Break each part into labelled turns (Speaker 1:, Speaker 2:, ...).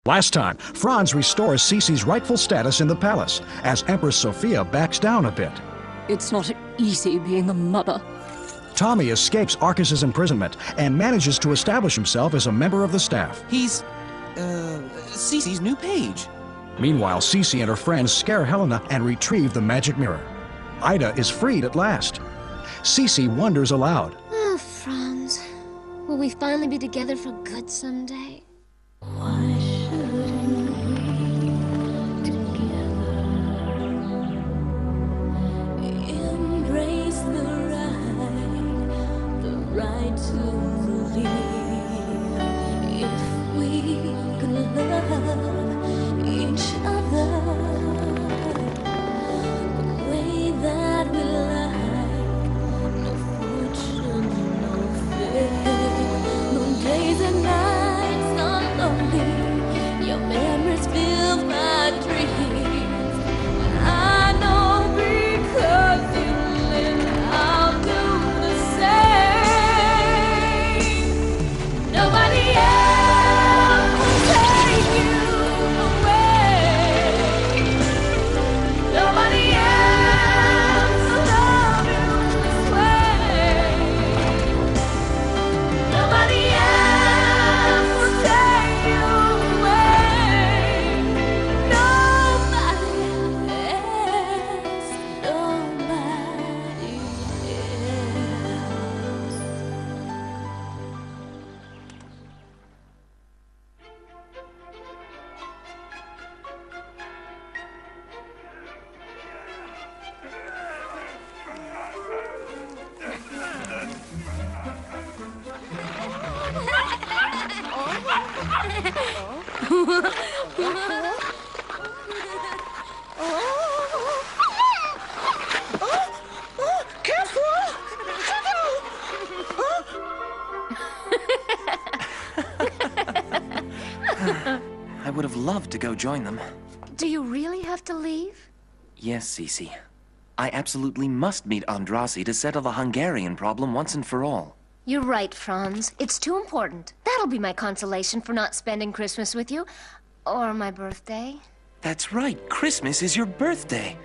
Speaker 1: Last time, Franz restores Sissi's rightful status in the palace, as Empress Sophia backs down a bit.
Speaker 2: It's not easy being a mother.
Speaker 1: Tommy escapes Arcus's imprisonment and manages to establish himself as a member of the staff.
Speaker 3: He's, Sissi's new page.
Speaker 1: Meanwhile, Sissi and her friends scare Helena and retrieve the magic mirror. Ida is freed at last. Sissi wonders aloud.
Speaker 4: Oh, Franz. Will we finally be together for good someday? Why shouldn't we together embrace the right to believe? If we could love each other the way that we like, no fortune, no fame, no days and nights are lonely, your memories fill my dreams. I know because you live, I'll do the same. Nobody else will take you away. Nobody else will love you this way. Nobody else will take you away. Nobody else. Nobody else.
Speaker 3: I would have loved to go join them.
Speaker 4: Do you really have to leave?
Speaker 3: Yes, Sissi. I absolutely must meet Andrasi to settle the Hungarian problem once and for all.
Speaker 4: You're right, Franz. It's too important. That'll be my consolation for not spending Christmas with you. Or my birthday.
Speaker 3: That's right, Christmas is your birthday.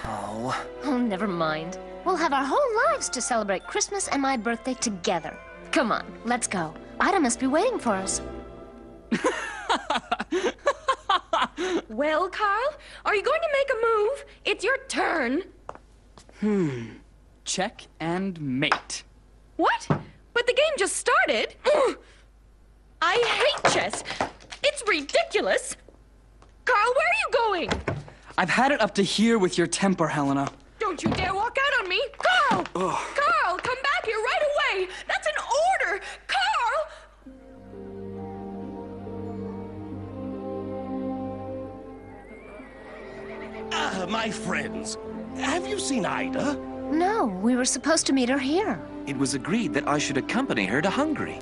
Speaker 3: Oh.
Speaker 4: Oh, never mind. We'll have our whole lives to celebrate Christmas and my birthday together. Come on, let's go. Ida must be waiting for us.
Speaker 2: Well, Carl, are you going to make a move? It's your turn.
Speaker 5: Check and mate.
Speaker 2: What? But the game just started. I hate chess. It's ridiculous. Carl, where are you going?
Speaker 5: I've had it up to here with your temper, Helena.
Speaker 2: Don't you dare walk out on me. Carl! Carl, come back here right away. That's an order. Carl!
Speaker 6: My friends, have you seen Ida?
Speaker 4: No, we were supposed to meet her here.
Speaker 3: It was agreed that I should accompany her to Hungary.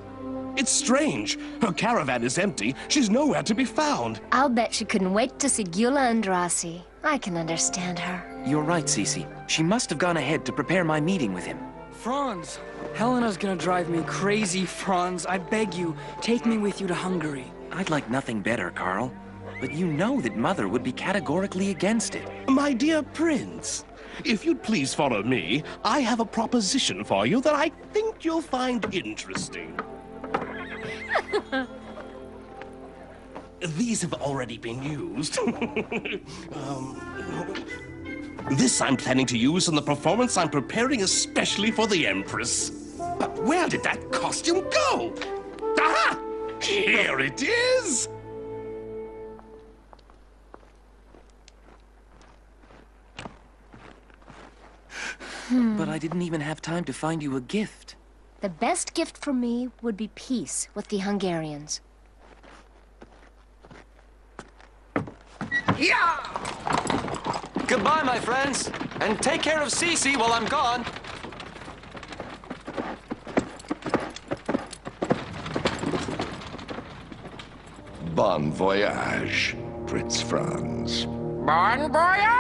Speaker 6: It's strange. Her caravan is empty. She's nowhere to be found.
Speaker 4: I'll bet she couldn't wait to see Gyula Andrasi. I can understand her.
Speaker 3: You're right, Sissi. She must have gone ahead to prepare my meeting with him.
Speaker 5: Franz, Helena's gonna drive me crazy, Franz. I beg you, take me with you to Hungary.
Speaker 3: I'd like nothing better, Carl. But you know that Mother would be categorically against it.
Speaker 6: My dear Prince, if you'd please follow me, I have a proposition for you that I think you'll find interesting. These have already been used. This I'm planning to use in the performance I'm preparing especially for the Empress. But where did that costume go? Ah! Here it is!
Speaker 3: But I didn't even have time to find you a gift.
Speaker 4: The best gift for me would be peace with the Hungarians.
Speaker 3: Yeah! Goodbye, my friends. And take care of Sissi while I'm gone.
Speaker 7: Bon voyage, Prince Franz.
Speaker 3: Bon voyage!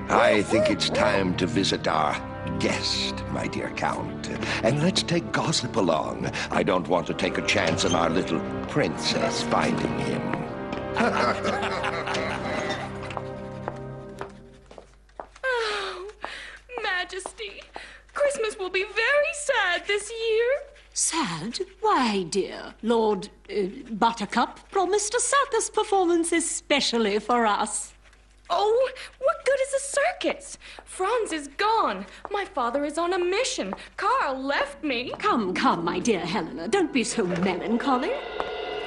Speaker 7: I think it's time to visit our guest, my dear Count. And let's take Gossip along. I don't want to take a chance on our little princess finding him.
Speaker 2: Oh, Majesty, Christmas will be very sad this year.
Speaker 8: Sad? Why, dear? Lord Buttercup promised a circus performance especially for us.
Speaker 2: Oh, what good is a circus? Franz is gone. My father is on a mission. Carl left me.
Speaker 8: Come, come, my dear Helena, don't be so melancholy.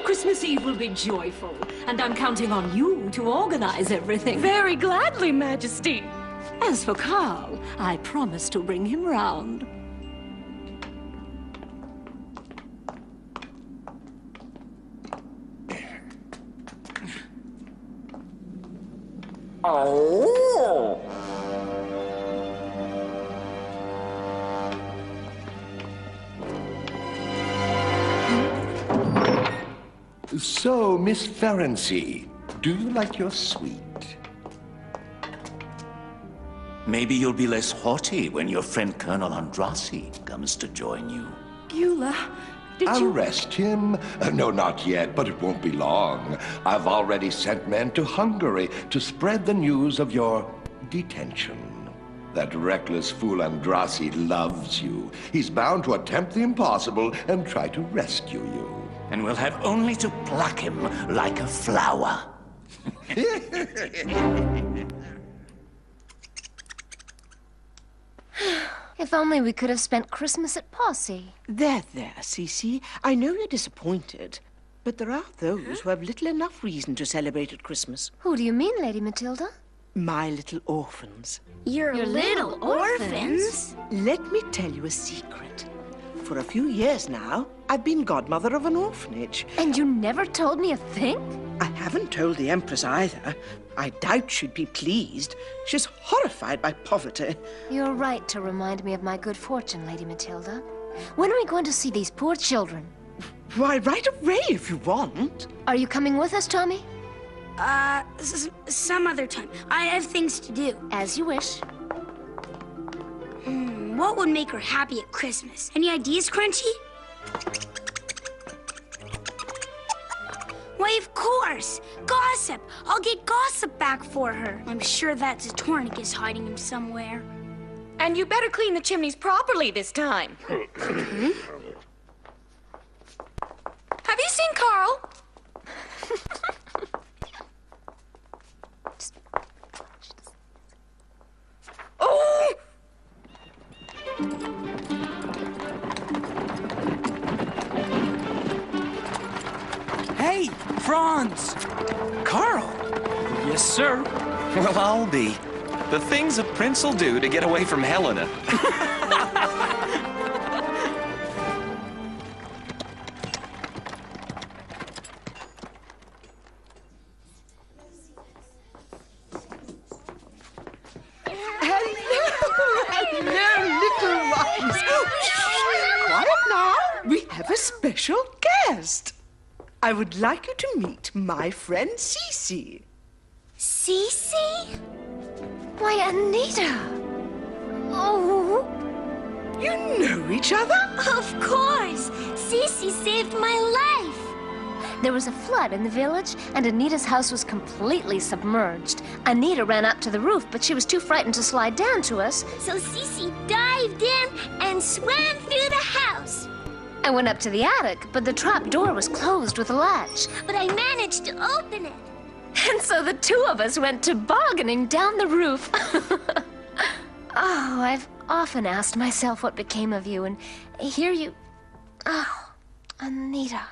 Speaker 8: Christmas Eve will be joyful, and I'm counting on you to organize everything.
Speaker 2: Very gladly, Majesty.
Speaker 8: As for Carl, I promise to bring him round.
Speaker 7: Oh! So, Miss Ferenczi, do you like your sweet?
Speaker 9: Maybe you'll be less haughty when your friend Colonel Andrassi comes to join you.
Speaker 8: Beulah, did you...
Speaker 7: Arrest him? No, not yet, but it won't be long. I've already sent men to Hungary to spread the news of your detention. That reckless fool Andrassi loves you. He's bound to attempt the impossible and try to rescue you.
Speaker 9: And we'll have only to pluck him like a flower.
Speaker 4: If only we could have spent Christmas at Posse.
Speaker 10: There, Sissi. I know you're disappointed, but there are those who have little enough reason to celebrate at Christmas.
Speaker 4: Who do you mean, Lady Matilda?
Speaker 10: My little orphans.
Speaker 4: Your little orphans?
Speaker 10: Let me tell you a secret. For a few years now, I've been godmother of an orphanage.
Speaker 4: And you never told me a thing?
Speaker 10: I haven't told the Empress either. I doubt she'd be pleased. She's horrified by poverty.
Speaker 4: You're right to remind me of my good fortune, Lady Matilda. When are we going to see these poor children?
Speaker 10: Why, right away if you want.
Speaker 4: Are you coming with us, Tommy?
Speaker 11: Some other time. I have things to do.
Speaker 4: As you wish.
Speaker 11: What would make her happy at Christmas? Any ideas, Crunchy? Why, of course! Gossip! I'll get Gossip back for her. I'm sure that Zatornik hiding him somewhere.
Speaker 2: And you better clean the chimneys properly this time. Have you seen Carl? Oh!
Speaker 5: Hey, Franz!
Speaker 3: Carl!
Speaker 5: Yes, sir.
Speaker 3: Well, I'll be. The things a prince will do to get away from Helena.
Speaker 10: Hello, little ones. Quiet now. We have a special guest. I would like you to meet my friend Sissi.
Speaker 4: Sissi? Why, Anita! Oh!
Speaker 10: You know each other?
Speaker 11: Of course! Sissi saved my life!
Speaker 4: There was a flood in the village, and Anita's house was completely submerged. Anita ran up to the roof, but she was too frightened to slide down to us.
Speaker 11: So Sissi dived in and swam through the house.
Speaker 4: I went up to the attic, but the trap door was closed with a latch.
Speaker 11: But I managed to open it.
Speaker 4: And so the two of us went tobogganing down the roof. Oh, I've often asked myself what became of you, and here you... Oh, Anita.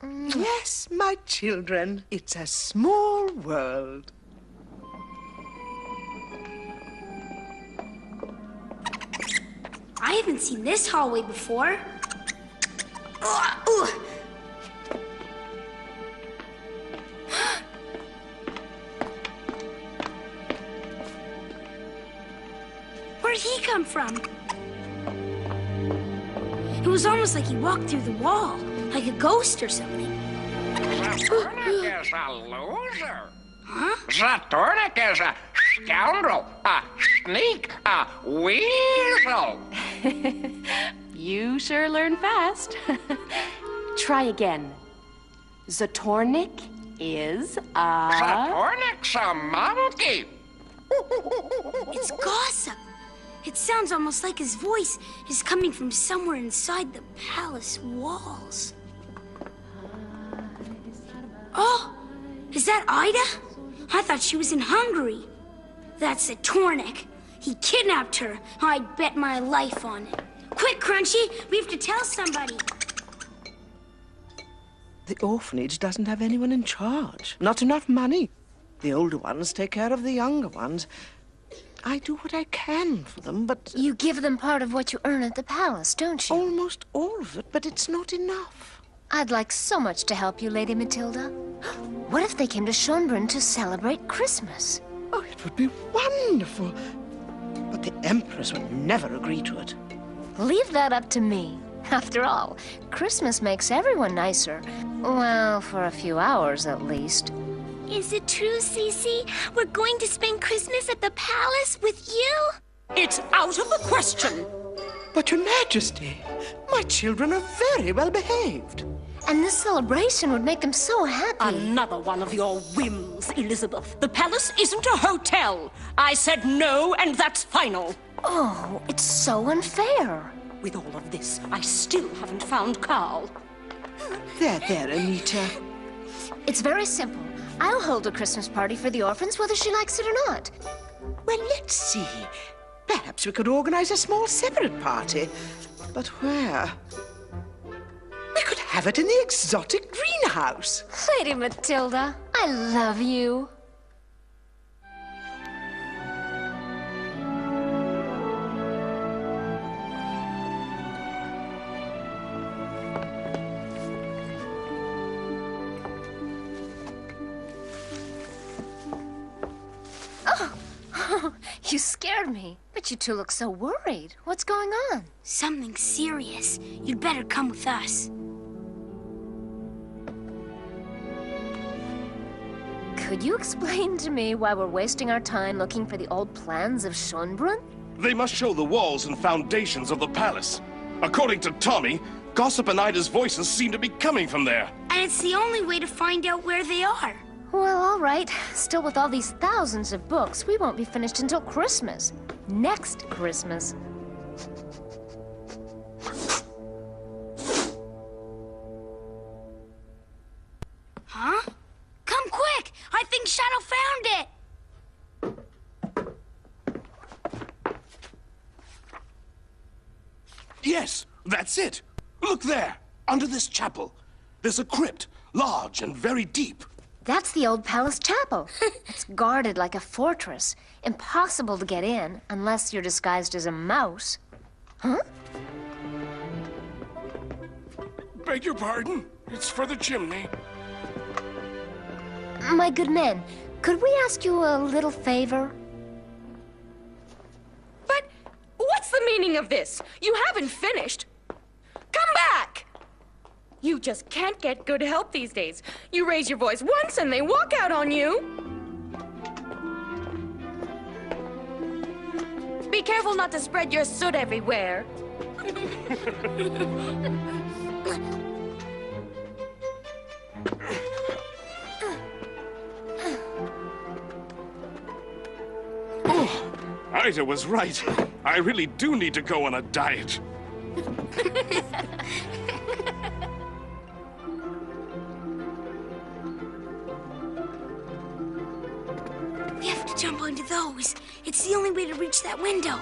Speaker 10: Yes, my children. It's a small world.
Speaker 11: I haven't seen this hallway before. Where'd he come from? It was almost like he walked through the wall, like a ghost or something.
Speaker 12: Zatornik is a loser.
Speaker 11: Huh?
Speaker 12: Zatornik is a scoundrel, a sneak, a weasel.
Speaker 2: You sure learn fast. Try again. Zatornik is a...
Speaker 12: Zatornik's a monkey.
Speaker 11: It's Gossip. It sounds almost like his voice is coming from somewhere inside the palace walls. Oh, is that Ida? I thought she was in Hungary. That's Zatornik. He kidnapped her. I'd bet my life on it. Quick, Crunchy, we have to tell somebody.
Speaker 10: The orphanage doesn't have anyone in charge. Not enough money. The older ones take care of the younger ones. I do what I can for them, but...
Speaker 4: You give them part of what you earn at the palace, don't you?
Speaker 10: Almost all of it, but it's not enough.
Speaker 4: I'd like so much to help you, Lady Matilda. What if they came to Schönbrunn to celebrate Christmas?
Speaker 10: Oh, it would be wonderful. But the Empress would never agree to it.
Speaker 4: Leave that up to me. After all, Christmas makes everyone nicer. Well, for a few hours at least.
Speaker 11: Is it true, Sissi? We're going to spend Christmas at the palace with you?
Speaker 8: It's out of the question.
Speaker 10: But, Your Majesty, my children are very well behaved.
Speaker 4: And this celebration would make them so happy.
Speaker 8: Another one of your whims, Elizabeth. The palace isn't a hotel. I said no, and that's final.
Speaker 4: Oh, it's so unfair.
Speaker 8: With all of this, I still haven't found Carl.
Speaker 10: There, Anita.
Speaker 4: It's very simple. I'll hold a Christmas party for the orphans, whether she likes it or not.
Speaker 10: Well, let's see. Perhaps we could organize a small separate party. But where? We could have it in the exotic greenhouse.
Speaker 4: Lady Matilda, I love you. You scared me. But you two look so worried. What's going on?
Speaker 11: Something serious. You'd better come with us.
Speaker 4: Could you explain to me why we're wasting our time looking for the old plans of Schönbrunn?
Speaker 6: They must show the walls and foundations of the palace. According to Tommy, Gossip and Ida's voices seem to be coming from there.
Speaker 11: And it's the only way to find out where they are.
Speaker 4: Well, all right. Still, with all these thousands of books, we won't be finished until Christmas. Next Christmas.
Speaker 11: Huh? Come quick! I think Shadow found it!
Speaker 6: Yes, that's it. Look there, under this chapel. There's a crypt, large and very deep.
Speaker 4: That's the old palace chapel. It's guarded like a fortress. Impossible to get in unless you're disguised as a mouse. Huh?
Speaker 6: Beg your pardon? It's for the chimney.
Speaker 4: My good men, could we ask you a little favor?
Speaker 2: But what's the meaning of this? You haven't finished. Come back! You just can't get good help these days. You raise your voice once and they walk out on you. Be careful not to spread your soot everywhere.
Speaker 6: Oh, Ida was right. I really do need to go on a diet.
Speaker 11: We have to jump onto those. It's the only way to reach that window.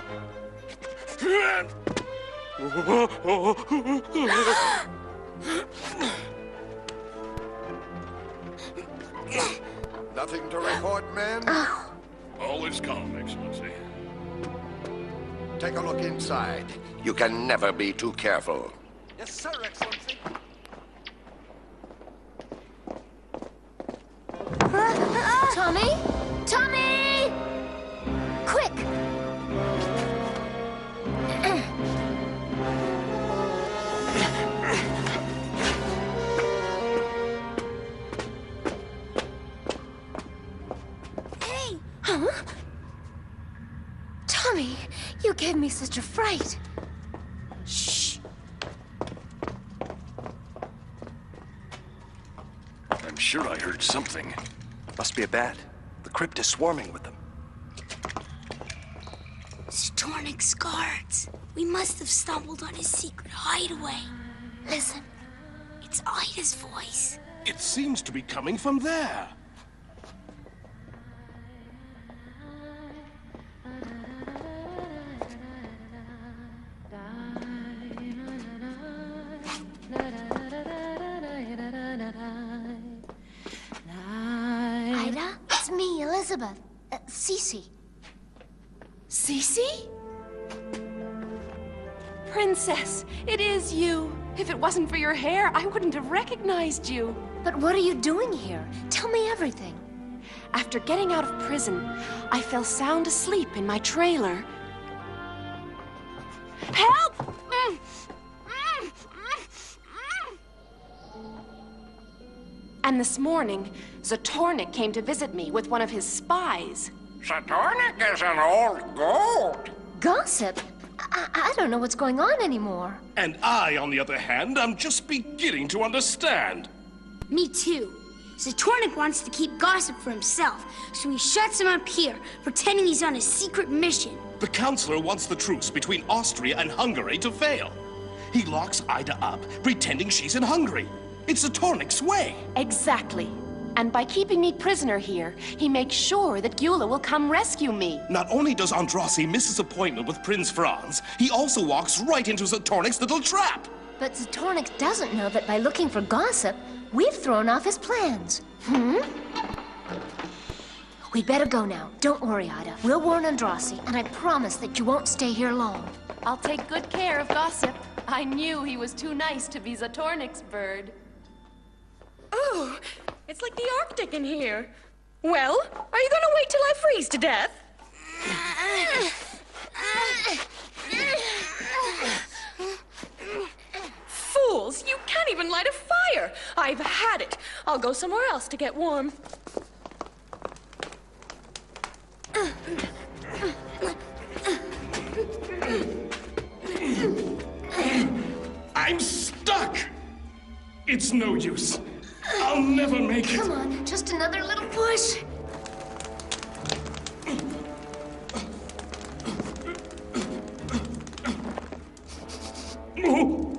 Speaker 7: Nothing to report, men?
Speaker 6: All is calm, Excellency.
Speaker 7: Take a look inside. You can never be too careful.
Speaker 13: Yes, sir, Excellency.
Speaker 4: Tommy? Tommy! Quick!
Speaker 11: Hey!
Speaker 4: Huh? Mommy, you gave me such a fright.
Speaker 1: Shh. I'm sure I heard something.
Speaker 13: Must be a bat. The crypt is swarming with them.
Speaker 11: Stornik's guards. We must have stumbled on his secret hideaway. Listen, it's Ida's voice.
Speaker 6: It seems to be coming from there.
Speaker 4: Ida, it's me, Elizabeth. Sissi.
Speaker 14: Sissi? Princess, it is you. If it wasn't for your hair, I wouldn't have recognized you.
Speaker 4: But what are you doing here? Tell me everything.
Speaker 14: After getting out of prison, I fell sound asleep in my trailer. Help! And this morning, Zatornik came to visit me with one of his spies.
Speaker 12: Zatornik is an old goat.
Speaker 4: Gossip? I don't know what's going on anymore.
Speaker 6: And I, on the other hand, am just beginning to understand.
Speaker 11: Me too. Zatornik wants to keep gossip for himself, so he shuts him up here, pretending he's on a secret mission.
Speaker 6: The Counselor wants the truce between Austria and Hungary to fail. He locks Ida up, pretending she's in Hungary. It's Zatornik's way.
Speaker 14: Exactly. And by keeping me prisoner here, he makes sure that Gyula will come rescue me.
Speaker 6: Not only does Andrasi miss his appointment with Prince Franz, he also walks right into Zatornik's little trap.
Speaker 4: But Zatornik doesn't know that by looking for gossip, we've thrown off his plans. We'd better go now. Don't worry, Ida. We'll warn Andrasi, and I promise that you won't stay here long.
Speaker 14: I'll take good care of gossip. I knew he was too nice to be Zatornik's bird.
Speaker 2: Oh, it's like the Arctic in here. Well, are you gonna wait till I freeze to death? Fools, you can't even light a fire. I've had it. I'll go somewhere else to get warm.
Speaker 6: I'm stuck! It's no use. I'll never make it.
Speaker 4: Come on, just another little push.
Speaker 6: Oh,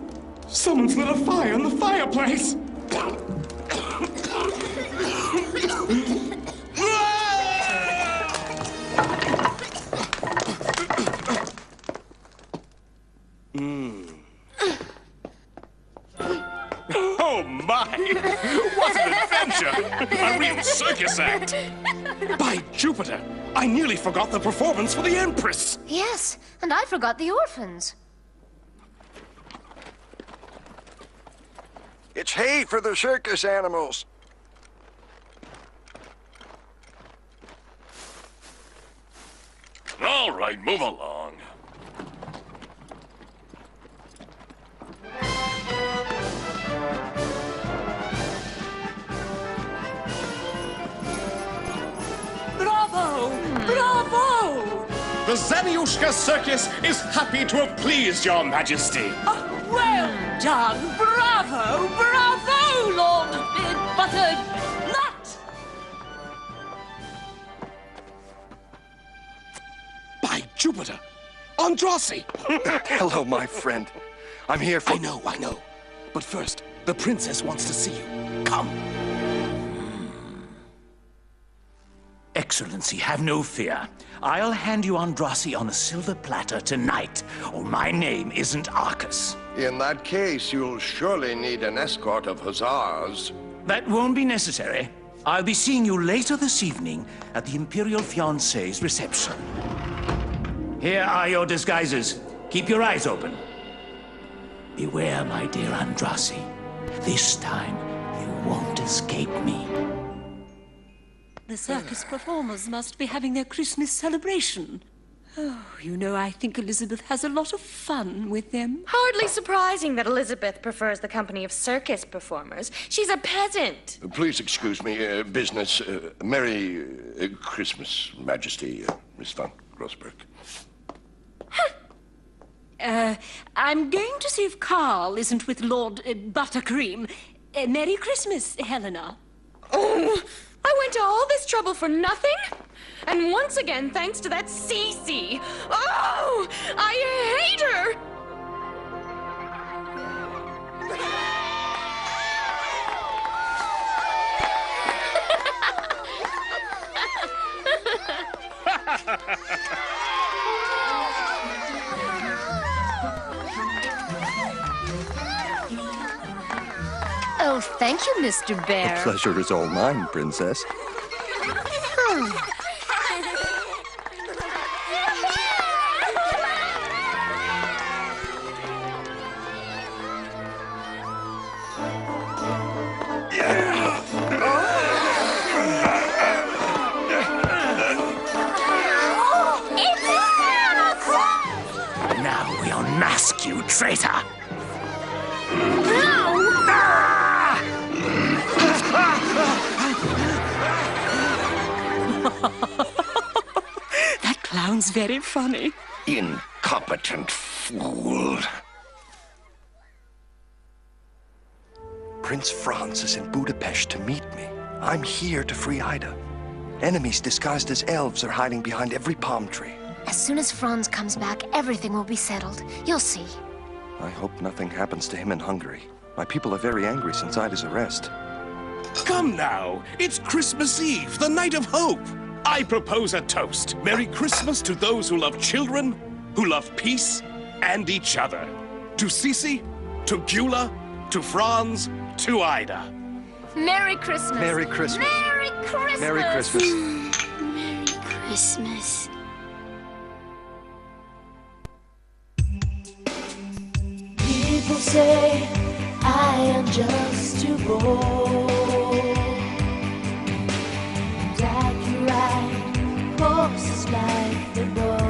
Speaker 6: someone's lit a fire in the fireplace. Oh my! What an adventure! A real circus act! By Jupiter! I nearly forgot the performance for the Empress!
Speaker 4: Yes, and I forgot the orphans.
Speaker 13: It's hay for the circus animals.
Speaker 6: All right, move along.
Speaker 14: Bravo! Bravo!
Speaker 6: The Zaniushka Circus is happy to have pleased your majesty.
Speaker 14: Oh, well done! Bravo! Bravo, Lord Big Buttered Nut!
Speaker 6: By Jupiter! Andrasi!
Speaker 13: Hello, my friend. I'm here for...
Speaker 6: I know. But first, the princess wants to see you. Come.
Speaker 9: Excellency, have no fear. I'll hand you Andrasi on a silver platter tonight, or my name isn't Arcus.
Speaker 7: In that case, you'll surely need an escort of hussars.
Speaker 9: That won't be necessary. I'll be seeing you later this evening at the Imperial Fiancé's reception. Here are your disguises. Keep your eyes open. Beware, my dear Andrasi. This time, you won't escape me.
Speaker 8: The circus performers must be having their Christmas celebration. Oh, you know, I think Elizabeth has a lot of fun with them.
Speaker 2: Hardly surprising that Elizabeth prefers the company of circus performers. She's a peasant.
Speaker 7: Please excuse me, business. Merry Christmas, Majesty, Miss von Grossberg.
Speaker 8: I'm going to see if Carl isn't with Lord Buttercream. Merry Christmas, Helena.
Speaker 2: Oh, I went to all this trouble for nothing? And once again, thanks to that Sissi. Oh, I hate her!
Speaker 4: Oh, thank you, Mr. Bear.
Speaker 13: The pleasure is all mine, Princess.
Speaker 9: Now we unmask you, traitor!
Speaker 8: That clown's very funny.
Speaker 7: Incompetent fool.
Speaker 13: Prince Franz is in Budapest to meet me. I'm here to free Ida. Enemies disguised as elves are hiding behind every palm tree.
Speaker 4: As soon as Franz comes back, everything will be settled. You'll see.
Speaker 13: I hope nothing happens to him in Hungary. My people are very angry since Ida's arrest.
Speaker 6: Come now, it's Christmas Eve, the night of hope. I propose a toast. Merry Christmas to those who love children, who love peace, and each other. To Sissi, to Gyula, to Franz, to Ida.
Speaker 4: Merry Christmas.
Speaker 13: Merry Christmas.
Speaker 4: Merry Christmas.
Speaker 13: Merry Christmas.
Speaker 11: Merry Christmas.
Speaker 15: People say I am just too bold, and I can ride horses like the boy.